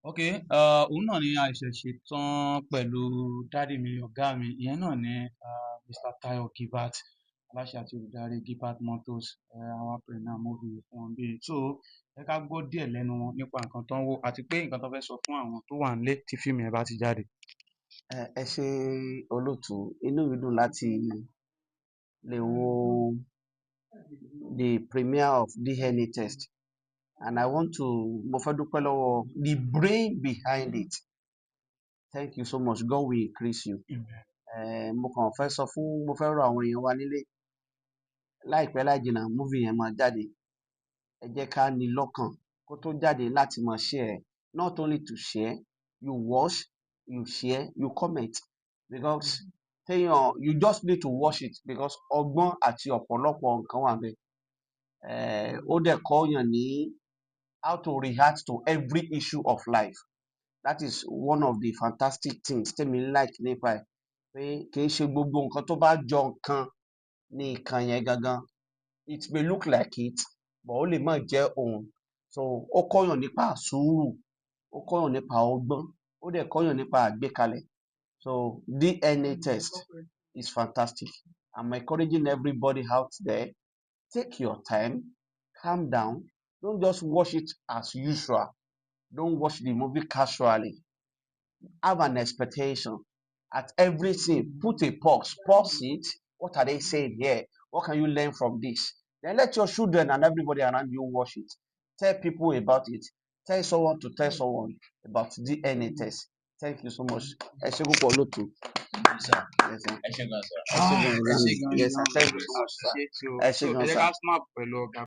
Ok, òun náà ni àìṣẹ̀ ṣetán pẹ̀lú dádì mi ọ̀gá mi ìyẹn náà ni Mr. Tayo Gilbert aláṣẹ àti olùdarí Gilbert Motors àwọn apẹ̀rẹ̀ movie fún wọn bíi so ẹ ká gbọ́ díẹ̀ lẹ́nu wọn nípa nǹkan tó ń wò àti pé nǹkan tó fẹ́ sọ fún àwọn tó wà nílé tí fíìmù yẹn bá ti jáde. Ẹ ṣe olóòtú, inú mi dùn láti lè wo the premiere of DNA test and I want to mo fẹ́ dúpẹ́ lọ́wọ́ the brain behind it. Thank you so much. God will increase you. Mo kàn fẹ́ sọ fún mo fẹ́ rọ àwọn èèyàn wa nílé láìpẹ́ láì jìnnà movie yẹn máa jáde. Ẹ jẹ́ ká ní lọ́kàn kó tó jáde láti máa share. Not only to share, you watch, you share, you comment because téèyàn you just need to watch it because ọgbọ́n àti ọ̀pọ̀lọpọ̀ nǹkan wà ńbẹ̀. Ó dẹ̀ kọ́ọ̀yàn ní how to react to every issue of life. That is one of the fantastic things tèmi like nípa ẹ̀ pé kì í ṣe gbogbo nǹkan tó bá jọ nǹkan ní nǹkan yẹn gangan. It may look like it but ó lè má jẹ́ òun. So ó kọ́ọ̀yàn nípa sùúrù, ó kọ́ọ̀yàn nípa ọgbọ́n, ó dẹ̀ kọ́ọ̀yàn nípa àgbékalẹ̀. So DNA test is fantastic. I'm encouraging everybody out there, take your time, calm down, don't just watch it as usual. Don't watch the movie casually. Have an expectation at everything. Put a pause it. What are they saying here? What can you learn from this? Then let your children and everybody around you watch it. Tell people about it. Tell someone to tell someone about DNA test. Thank you so much. Ẹ ṣé púpọ̀ olóòtú. Yes, sir. Yes, sir. ẹ ṣé gan sir. Ẹ ṣé gan-an. ẹ ṣé gan Yes, sir. Thank you so much, sir. Ẹ ṣé gan-an, ẹ jẹ́ sir. ká snap pẹ̀lú ọ̀gá.